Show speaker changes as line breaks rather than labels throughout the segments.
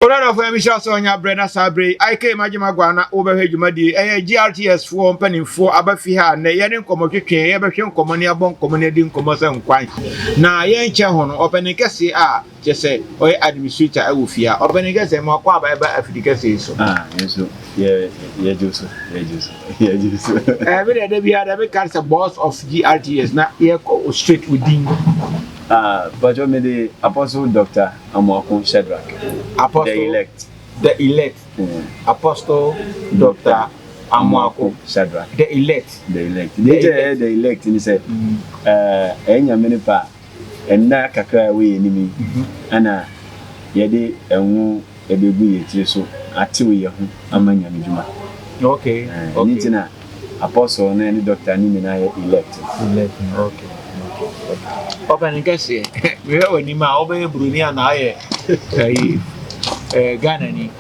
Ola of Michelle Sonia Brenda Sabre, I came Majimagwana overhead Jumadi, GRTS for penny for Abafiha, Nayan Comoki, Eversham Commonia Bon Commonading Commosan Quine. Now, Yan Chahon, opening Cassie, just say, or administrator, I will fear, opening Cassie, and more quab by efficacy.
Yeah, Joseph.
Every day we had every kind of boss of GRTS, not here straight within.
But you made the Apostle Dr. Amoako Shadrach.
Apostle, the elect. Apostle Dr. Amoako
Shadrach.
The elect.
The elect. And he said, Enya Menipa, and na kakra we enemy. Ana yede enwo ebegu yetire so ate we ye ho amanya medjuma.
Okay.
Nitina Apostle na ni doctor ni na elect.
Okay. Open Cassie, we have any ma over Brunia and I, Ghana.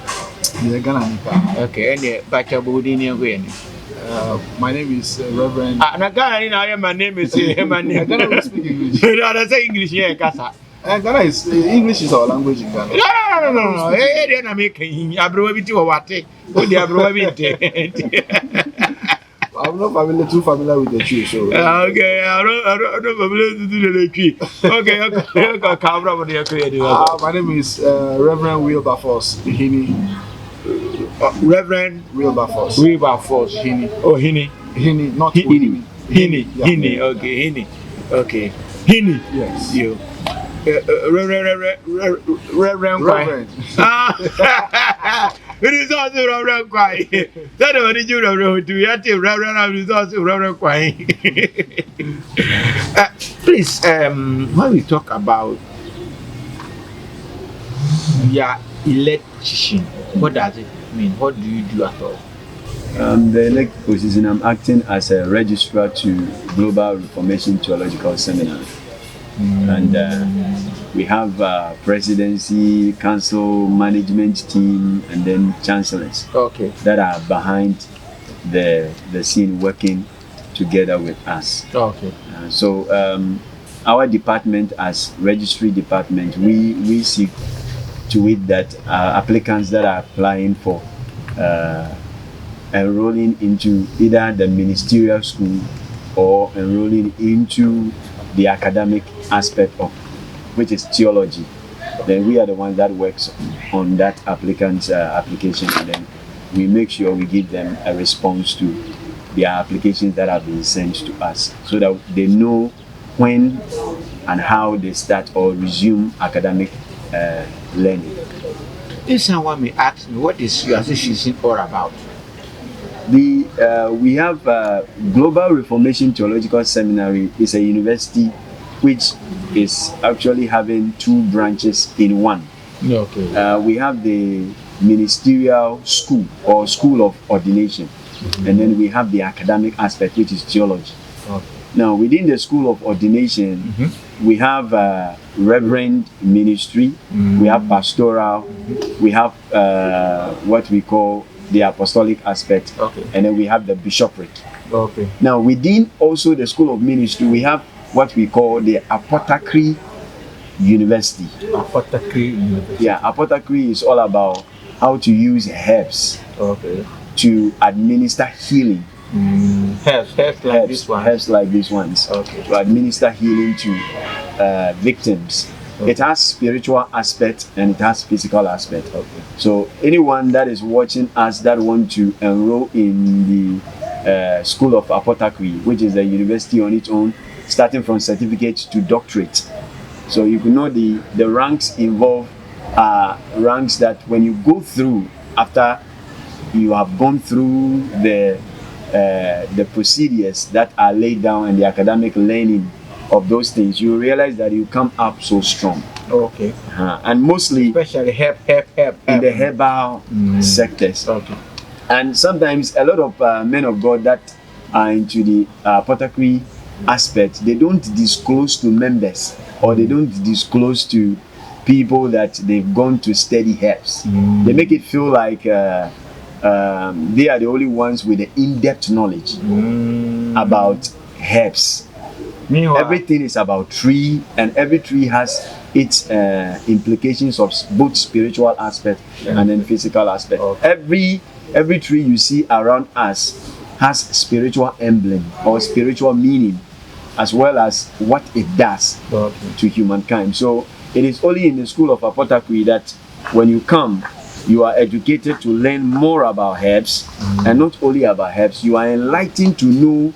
Okay, and Bacha Budini again.
My name is Reverend.
Ghana, my name is
Ghana speak English.
I say English here, Casa.
Ghana is English is our language in Ghana.
No. Hey, I'm making Abrobiti or what? What the Abrobiti?
I'm not too familiar with the tree, so.
Okay, I don't familiar to do the tree. Okay,
my name is Reverend Wilberforce Hini.
Reverend
Wilberforce.
Hini. Oh, Hini.
Hini, not
Hini.
Yeah.
Hini. Okay, Hini. Okay, Hini.
Yes.
You. Reverend. It is also Reverend Kwai. That one is you, Reverend. Do you have to Reverend? It is also Reverend Kwai. Please, when we talk about election, what does it mean? What do you do at all?
The elect position, I'm acting as a registrar to Global Reformation Theological Seminary. And we have presidency, council, management team, and then chancellors that are behind the scene working together with us. So our department, as registry department, we see to it that applicants that are applying for enrolling into either the ministerial school or enrolling into the academic aspect of which is theology, then we are the ones that works on that applicant's application, and then we make sure we give them a response to their applications that have been sent to us, so that they know when and how they start or resume academic learning.
If someone may ask me, what is your association all about?
We have Global Reformation Theological Seminary is a university which is actually having two branches in one. We have the ministerial school or school of ordination, and then we have the academic aspect, which is theology. Now, within the school of ordination, we have reverend ministry, we have pastoral, we have what we call the apostolic aspect, and then we have the bishopric. Now, within also the school of ministry, we have what we call the apothecary university. Yeah, apothecary is all about how to use herbs to administer healing. Herbs like these ones. To administer healing to victims. It has spiritual aspect and it has physical aspect. So anyone that is watching us that want to enroll in the School of Apothecary, which is a university on its own, starting from certificate to doctorate. So you can know the ranks involved are ranks that when you go through, after you have gone through the procedures that are laid down and the academic learning of those things, you realize that you come up so strong. And mostly,
especially herb
in the herbal sectors. And sometimes a lot of men of God that are into the apothecary aspect, they don't disclose to members or they don't disclose to people that they've gone to study herbs. They make it feel like they are the only ones with the in-depth knowledge about herbs. Everything is about tree, and every tree has its implications of both spiritual aspect and then physical aspect. Every tree you see around us has spiritual emblem or spiritual meaning, as well as what it does to humankind. So it is only in the school of apothecary that when you come, you are educated to learn more about herbs, and not only about herbs, you are enlightened to know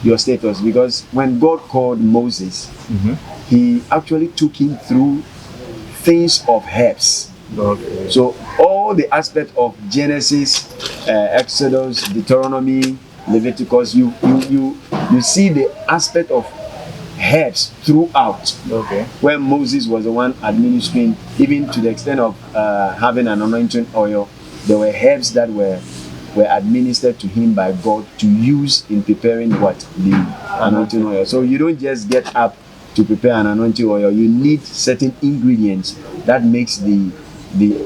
your status. Because when God called Moses, he actually took him through things of herbs. So all the aspect of Genesis, Exodus, Deuteronomy, Leviticus, you see the aspect of herbs throughout. Where Moses was the one administering, even to the extent of having an anointing oil, there were herbs that were administered to him by God to use in preparing the anointing oil. So you don't just get up to prepare an anointing oil. You need certain ingredients that makes the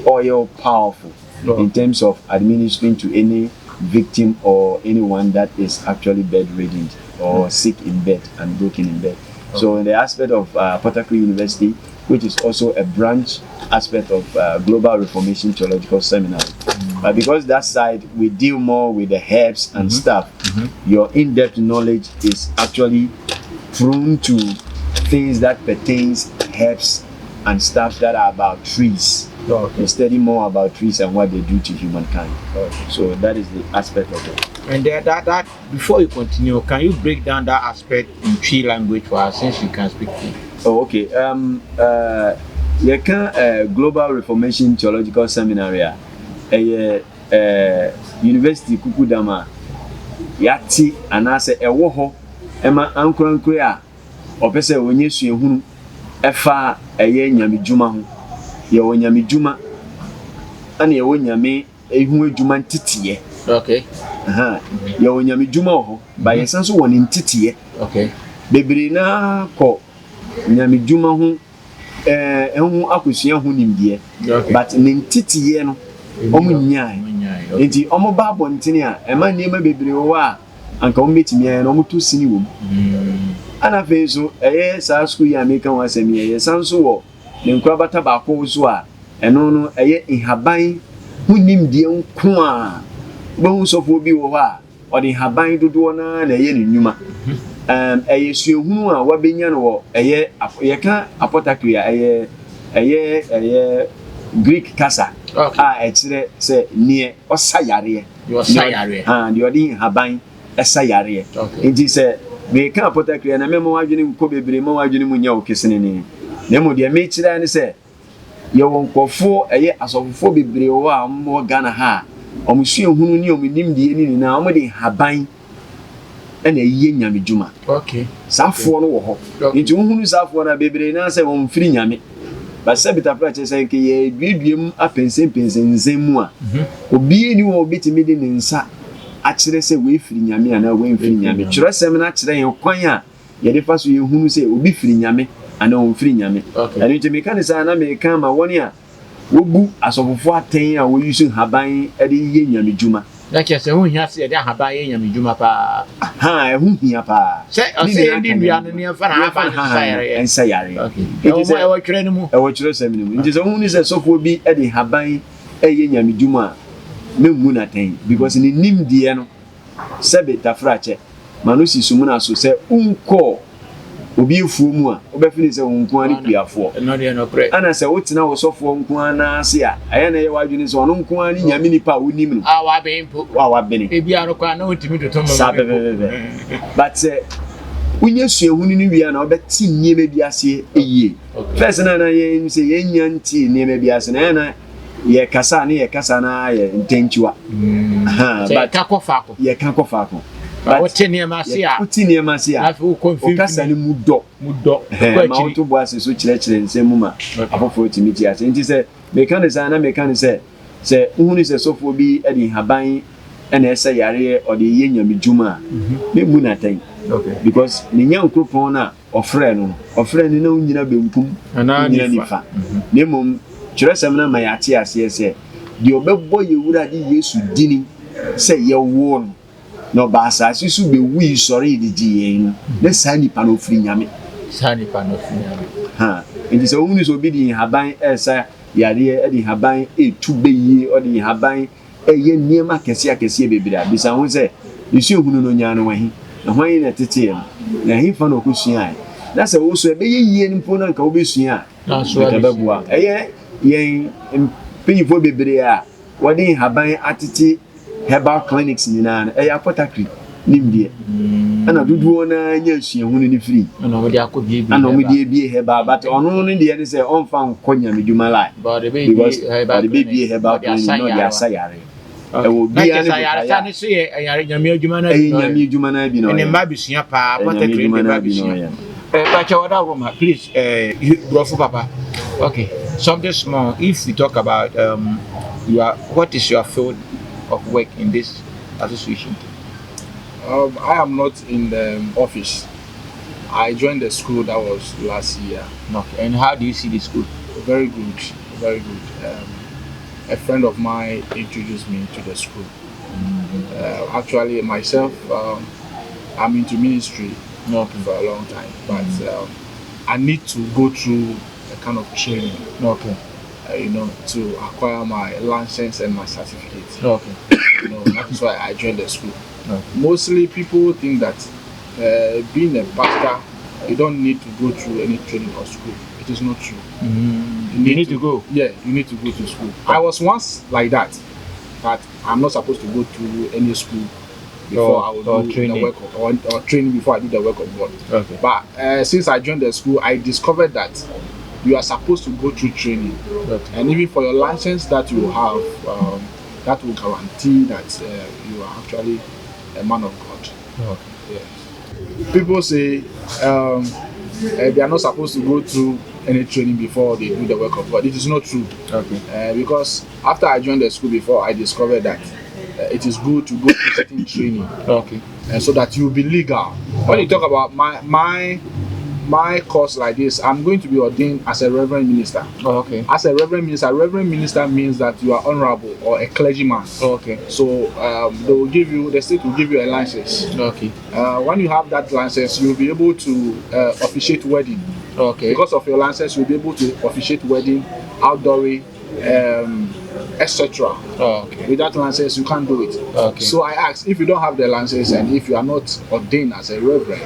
oil powerful in terms of administering to any victim or anyone that is actually bedridden or sick in bed and broken in bed. So in the aspect of Apothecary University, which is also a branch aspect of Global Reformation Theological Seminary, but because that side we deal more with the herbs and stuff, your in-depth knowledge is actually prone to things that pertains herbs and stuff that are about trees. You study more about trees and what they do to humankind. So that is the aspect of it.
And that before you continue, can you break down that aspect in tree language for us, since you can speak to?
Oh, okay. You can Global Reformation Theological Seminary, University Kukudama, Yati, and I say a woho, Emma Ankorankrea, or Pesa when you see whom Efa a Yami Juma, your Yami Juma, and your Yami, a Juman Titi.
Okay.
Your Yami Juma, by a sense of one in Titi.
Okay.
Baby na ko Yami Juma who akusia who nim dear, but nin Titi no, Omunyai. Enti omo babo ntini a e ma niema bebre wo a anka o metimi ya na omo to sini wo ana fe so sa school ya meka wa asemi ye sanso wo ne nkura bata ba ko so a eno no ihaban hunim die nko a bo sofo bi wo a o de ihaban dodo na ye ne nnwuma suehunu a wabenya no wo ye ka apothecary a Greek kasa ekire se nie osayare the odin haban esayare nti se me ka apothecary na memo adwene nko bebre mo adwene mu nya okesene ni na mo de me kire ne se ye wonkofo asofofo bebre wo a mo Ghana ha omusuehunu ni omunim de ni na mo de haban ena yiye nyame djuma safo no wo ho nti wohunu safo na bebre na se won firi nyame ba sabita prache say ke ye duedum apensen mu a obi ni wo betimi de nsa a kire se we firi nyame ana we firi nyame kire sem na kire ye kwan a ye de fa so ye hunu se obi firi nyame ana won firi nyame ani je mekanisa na me kan ma woni a wobu asofofo aten a wo yusu haban e de ye nyame djuma
na ke se hu hia se de haban ye nyame djuma pa
e hu hia pa
se ndi nua no ne fa na haban
sayare
nti se e wo twere ni mu
sem ni mu nti se hu ni se sofo bi e de haban e ye nyame djuma memmu na ten because ni nimdie no sebe tafrache manusi sumuna so se unko obi efuo mu a obefini se unko ani piafo
no de no pre
ana se wotina wo sofo unko ana ase a aya na ye wadwini se ono unko ani nyame nipa wonim no
wa be mpo wa be ni ebi aro kwa na otimi totomo but unye suehunu ni wi na obeti nyeme bi ase eyie first na ye se ye nyanti nyeme bi ase na ye kasa na ye ntenchiwa but kakofako
ye kakofako
but otini emasia
afi u confuse kasa ni mudo ma oto bo ase so kire nsemu ma afofo otimi ti ase nti se mekanisa se uhunu se sofo bi edi haban ena ese yare o de ye nyame djuma me mu na tan because ni nyankropon na ofre ni na unyina benkum unyina nifa ne mom kyerɛsɛm na mayate ase ese de obɛbɔ yewurade Yesu dini se ye wo no ba asase su be wi sɔre de gye yen na sa nipa no firi nyame Nti sɛ wo so bi di haban ɛsa yare ɛdi haban etu beyi ɔdi haban ɛyɛ nneɛma kɛse bebree abisa ho sɛ yesu ehunu no nya no wahi na hwan na tete yɛ na hin fa na okosua na sɛ wo so ɛbɛyɛ yie mpo na nka wo besua na so ɛbɛboa ɛyɛ yɛn mpanyinfo bebree a wɔde haban atete herbal clinics nyinaa no ɛyɛ apothecary nimdeɛ ana duduo na nya sua hu ni free ana mo de akɔbie bi ana mo de bie herbal but ɔno no deɛ ne sɛ ɔmfa nkɔnya medwuma lai because the baby herbal clinic no de asayare ɛwɔ bia ne sayare ne so yɛ ayare nyame adwuma na bi nyame adwuma na bi no ne mba bisua pa apothecary ne mba bisua Pacha wada Roma, please, Brofo Papa. Okay, something small. If we talk about what is your field of work in this association?
I am not in the office. I joined the school that was last year.
Okay, and how do you see the school?
Very good, very good. A friend of mine introduced me to the school. Actually, myself, I'm into ministry.
Okay.
For a long time, but I need to go through a kind of training.
Okay.
To acquire my license and my certificate.
Okay.
That's why I joined the school.
Okay.
Mostly people think that being a pastor, you don't need to go through any training or school. It is not true.
You need to go.
Yeah, you need to go to school. I was once like that, but I'm not supposed to go to any school before I will do the work or training before I do the work of God.
Okay.
But since I joined the school, I discovered that you are supposed to go through training.
Okay.
And even for your license that you have, that will guarantee that you are actually a man of God.
Okay.
Yes. People say they are not supposed to go through any training before they do the work of God. It is not true.
Okay.
Because after I joined the school before, I discovered that it is good to go through certain training.
Okay.
So that you will be legal. When you talk about my course like this, I'm going to be ordained as a reverend minister.
Oh, okay.
As a reverend minister means that you are honorable or a clergyman.
Oh, okay.
So the state will give you a license.
Okay.
When you have that license, you'll be able to officiate wedding.
Okay.
Because of your license, you'll be able to officiate wedding, outdooring, etc.
Oh, okay.
With that license, you can't do it.
Okay.
So I asked, if you don't have the license and if you are not ordained as a reverend,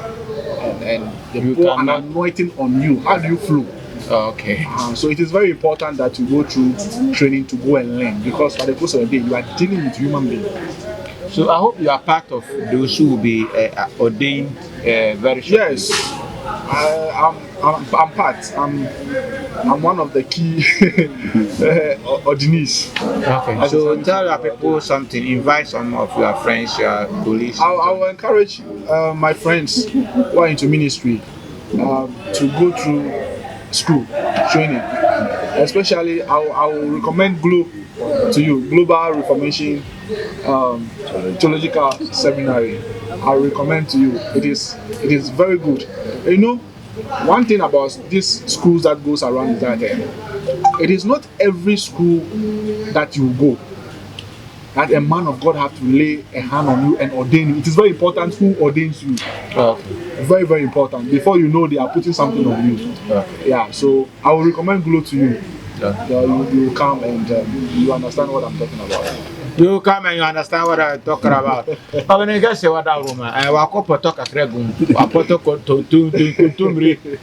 and they pour an anointing on you, how do you flow?
Okay.
So it is very important that you go through training to go and learn, because by the course of the day, you are dealing with human beings.
So I hope you are part of those who will be ordained very shortly.
Yes. I'm part. I'm one of the key ordinees.
Okay. So tell your people something. Invite some of your friends, your colleagues.
I will encourage my friends who are into ministry to go through school training. Especially, I will recommend to you, Global Reformation Theological Seminary. I recommend to you. It is very good. One thing about these schools that goes around is that it is not every school that you go that a man of God have to lay a hand on you and ordain you. It is very important who ordains you.
Okay.
Very, very important. Before you know, they are putting something on you.
Okay.
Yeah, so I will recommend Glo to you.
Okay.
You come and you understand what I'm talking about.
You come and you understand what I'm talking about. I mean, I guess what I want. I walk up a talk a cregum, a poto to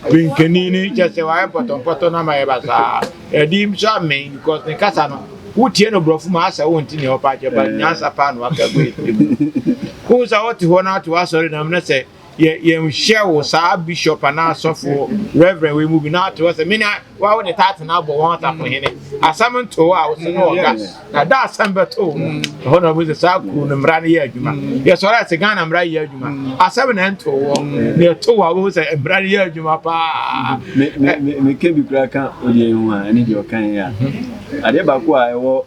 Pincanini, just a while, but on Potona, my bazaar, a dim charming because the Casano. Who tieno brofuma I won't in your party, but Nyansa Pan walk away. Who's out to one out to us, or I'm not say, ye share was our bishop and our software reverend. We moving out to us a minute. Why would the Tatan Albo want up for him? I summoned 2 hours in August. Now that's number 2. Honor with the South Coon and Brady Yajuma. Yes, all that's a gun and Brady Yajuma. I 7 and 2 near 2 hours and Brady Yajuma.
Me can be cracker or I need your kind. I did back why I was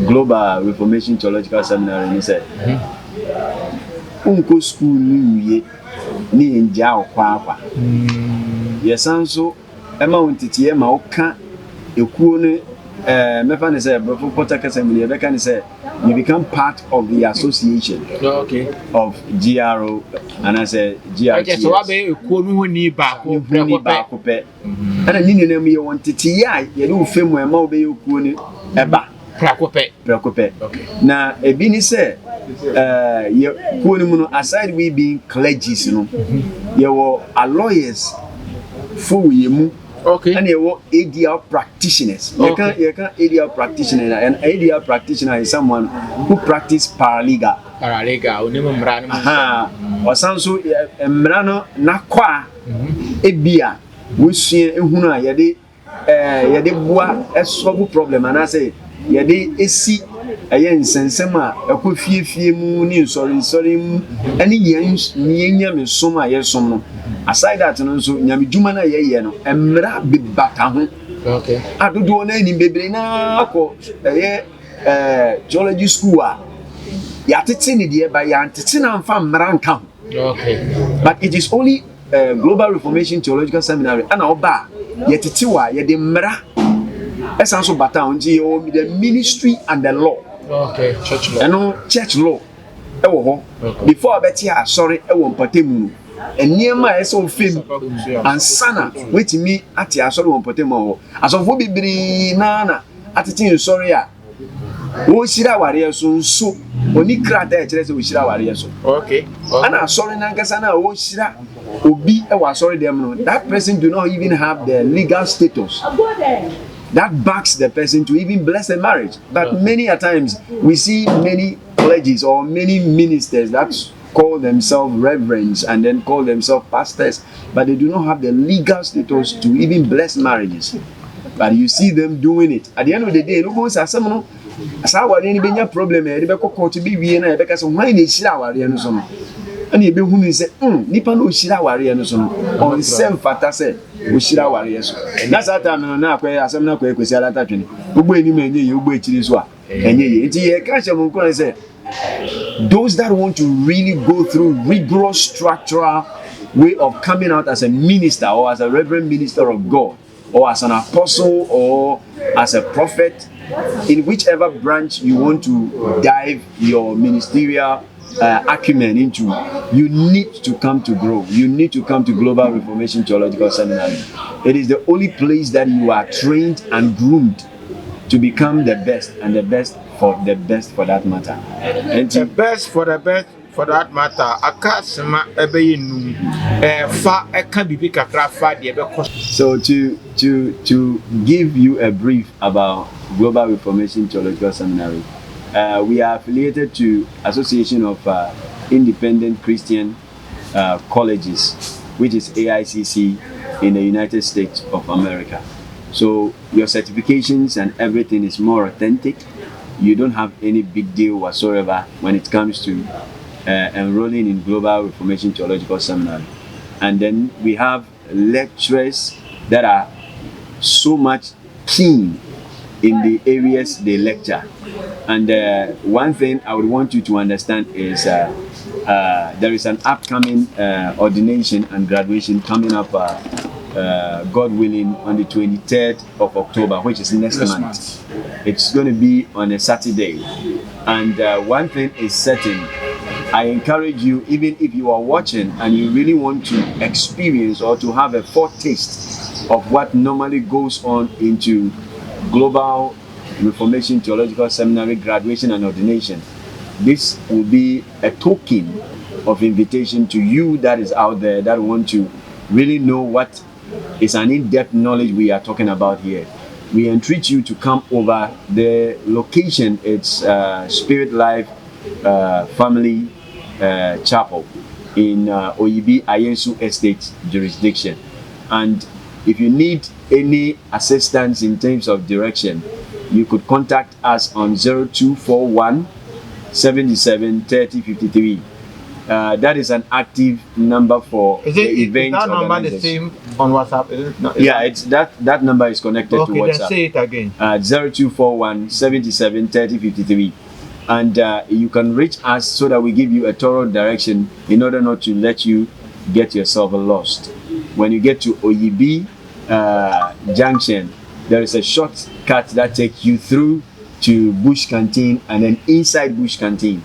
Global Reformation Theological Seminary. He said, Uncle School New Ni in Jao Papa. Yes, and so Emma went to Tiema Oka, a coon Mefan say Brofo Potaka Assembly, Bekan say you become part of the association of GRO and I say GRTS.
So abe kuonu ni ba ko
pe. Ana ni nenu ye wanted ya ye do fam we ma obe ye kuonu eba prakope. Na ebi ni say ye kuonu mu no aside we being clergies no ye were lawyers for ye mu. And you work ADL practitioners. You can ADL practitioner, and ADL practitioner is someone who practice paralegal. Or some so mrano nakwa ebia we see ehuna yade bua e solve problem and I say yade esi ayen sensema ekofie mu ni sorry mu ani yenya me soma yesom no. Aside that no so nyame djuma na ye no emra be bata ho adodo na ni bebre na akọ geology school a ya tete ni de ba ya tete na mfa mra nka but it is only Global Reformation Theological Seminary and oba ye tete wa ye de mra esanso bata ho nji the ministry and the law church law church law e wo ho before abeti sorry e wo mpatemu and near my so film and sana wait me at your sorry one potemo as of what be nana at the sorry oh shira warrior so only crater we shira warrior so and I sorry nankasana oh shira obi e was sorry them no that person do not even have the legal status that backs the person to even bless a marriage. But many a times we see many clergies or many ministers that call themselves reverends and then call themselves pastors, but they do not have the legal status to even bless marriages. But you see them doing it. At the end of the day, no one says, "Someone, as I was any problem, I be called to be Vienna because why they share our no and you be who say, Nipa no shira warrior no so on self fatase we shira warrior so. That's that time na akwa asem na akwa ekwesi alata twene. Ugbo eni ma enye ye ugbo echiri so a enye ye. Nti ye ka shemo nko say those that want to really go through rigorous structural way of coming out as a minister or as a reverend minister of God or as an apostle or as a prophet in whichever branch you want to dive your ministerial acumen into, you need to come to grow. You need to come to Global Reformation Theological Seminary. It is the only place that you are trained and groomed to become the best, and the best for that matter. And
the best for the best for that matter. Akasema ebeyinu fa eka bibi kakra fa de ebe.
So to give you a brief about Global Reformation Theological Seminary. We are affiliated to Association of Independent Christian Colleges, which is AICC in the United States of America. So your certifications and everything is more authentic. You don't have any big deal whatsoever when it comes to enrolling in Global Reformation Theological Seminary. And then we have lecturers that are so much keen in the areas they lecture. And one thing I would want you to understand is there is an upcoming ordination and graduation coming up, God willing, on the 23rd of October, which is next month. It's going to be on a Saturday. And one thing is certain, I encourage you, even if you are watching and you really want to experience or to have a foretaste of what normally goes on into Global Reformation Theological Seminary graduation and ordination, this will be a token of invitation to you that is out there that want to really know what is an in-depth knowledge we are talking about here. We entreat you to come over. The location, it's Spirit Life Family Chapel in Oyibi Ayensu Estate jurisdiction. And if you need any assistance in terms of direction, you could contact us on 0241 77 30 53. That is an active number for the event.
Is that number the same on WhatsApp? Is it not,
yeah, it's that number is connected to WhatsApp.
Then say it again.
0241 77 30 53. And you can reach us so that we give you a thorough direction in order not to let you get yourself lost. When you get to Oyibi Junction, there is a shortcut that takes you through to Bush Canteen, and then inside Bush Canteen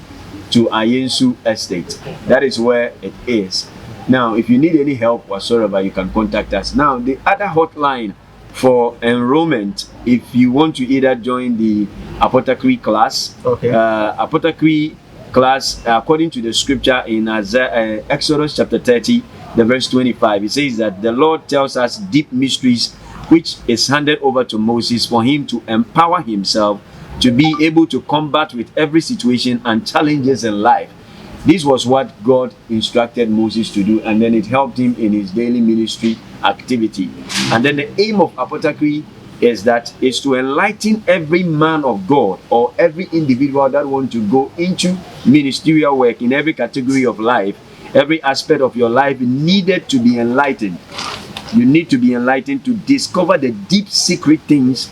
to Ayensu Estate. That is where it is. Now, if you need any help whatsoever, you can contact us. Now, the other hotline for enrollment, if you want to either join the apothecary class, apothecary class, according to the scripture in Exodus chapter 30, the verse 25, it says that the Lord tells us deep mysteries which is handed over to Moses for him to empower himself to be able to combat with every situation and challenges in life. This was what God instructed Moses to do, and then it helped him in his daily ministry activity. And then the aim of apothecary is to enlighten every man of God or every individual that want to go into ministerial work in every category of life. Every aspect of your life needed to be enlightened. You need to be enlightened to discover the deep secret things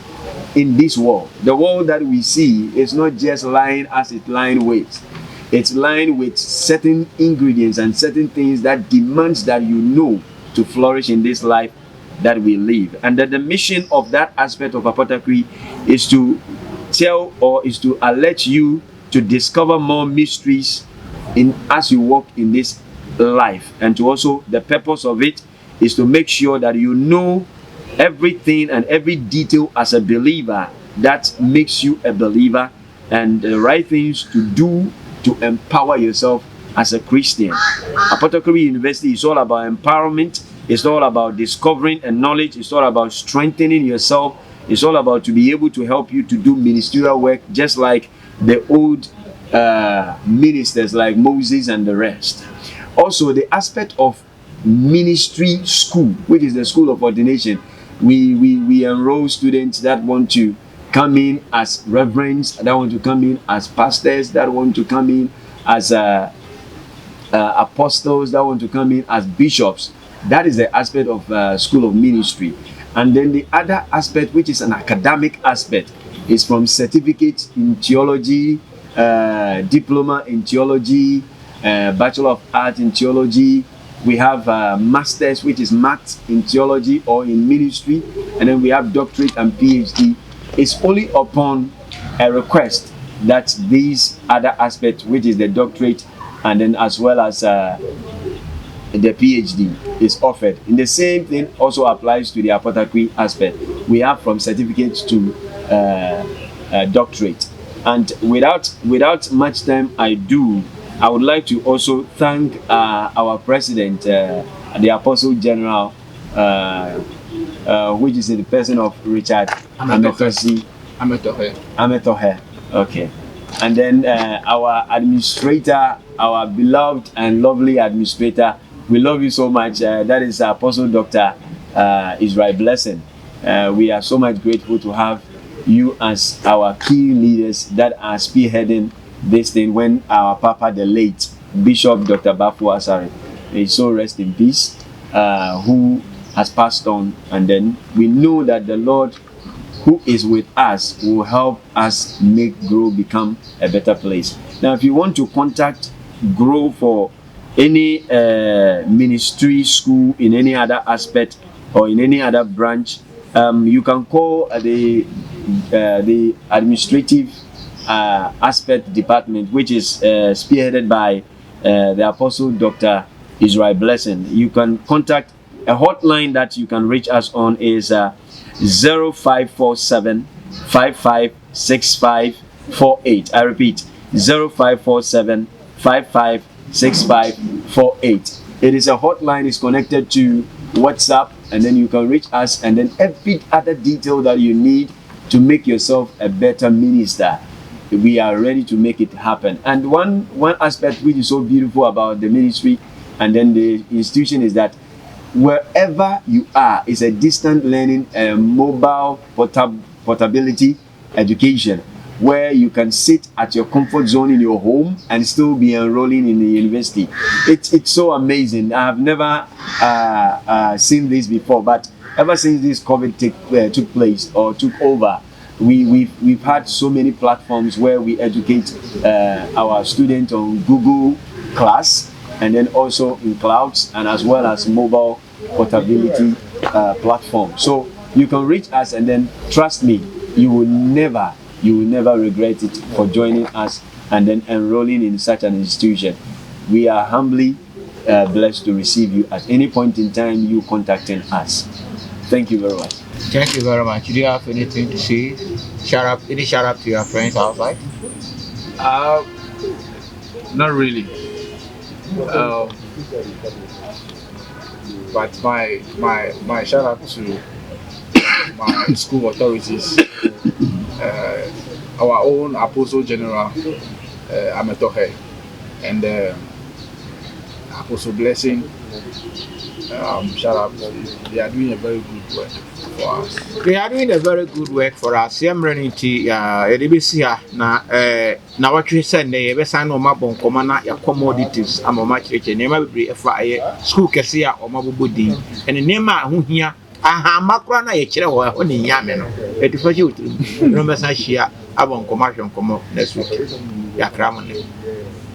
in this world. The world that we see is not just lying as it lying ways. It's lined with certain ingredients and certain things that demands that you know to flourish in this life that we live. And that the mission of that aspect of apothecary is to tell or is to alert you to discover more mysteries as you walk in this life. And to also, the purpose of it is to make sure that you know everything and every detail as a believer that makes you a believer, and the right things to do to empower yourself as a Christian. Apothecary University is all about empowerment. It's all about discovering a knowledge. It's all about strengthening yourself. It's all about to be able to help you to do ministerial work, just like the old ministers like Moses and the rest. Also, the aspect of ministry school, which is the school of ordination. We enroll students that want to come in as reverends, that want to come in as pastors, that want to come in as apostles, that want to come in as bishops. That is the aspect of school of ministry. And then the other aspect, which is an academic aspect, is from certificate in theology, diploma in theology, Bachelor of Arts in theology. We have masters, which is maths in theology or in ministry, and then we have doctorate and PhD. It's only upon a request that these other aspects, which is the doctorate and then as well as the PhD, is offered. And the same thing also applies to the apothecary aspect. We have from certificate to doctorate. And without much time I would like to also thank our president, the Apostle General, which is the person of Richard Ametosi. Ametohe. Okay. And then our administrator, our beloved and lovely administrator, we love you so much. That is Apostle Dr. Israel Blessing. We are so much grateful to have you as our key leaders that are spearheading this thing when our Papa, the late Bishop Dr. Bafu Asare, may so rest in peace, who has passed on. And then we know that the Lord who is with us will help us make Grow become a better place. Now, if you want to contact Grow for any ministry, school, in any other aspect or in any other branch, you can call the administrative aspect department, which is spearheaded by the Apostle Dr. Israel Blessing. You can contact a hotline that you can reach us on is 0547 556548. I repeat, 0547 556548. It is a hotline. It's connected to WhatsApp, and then you can reach us, and then every other detail that you need to make yourself a better minister, we are ready to make it happen. And one aspect which is so beautiful about the ministry and then the institution is that wherever you are is a distant learning, mobile portability education, where you can sit at your comfort zone in your home and still be enrolling in the university. It's so amazing. I have never seen this before, but ever since this COVID took place or took over, we've had so many platforms where we educate our students on Google Class, and then also in clouds, and as well as mobile portability platform. So You can reach us, and then trust me, you will never regret it for joining us and then enrolling in such an institution. We are humbly blessed to receive you at any point in time you contacting us. Thank you very much.
Thank you very much. Do you have anything to say? Any shout out to your friends outside?
Not really. But my shout out to my school authorities, our own Apostle General Ametohe, and Apostle Blessing. Shout out, they are doing a very good work for us.
They are doing a very good work for us. I'm running to Edibisia na what you said, they have signed on my bon command, your commodities, and my church, and never be a fire, school cassia or Mabudi, and the name who here. Macrona, a chair or only Yamen. It is for you to remember, I share about commercial next week. Yakramani.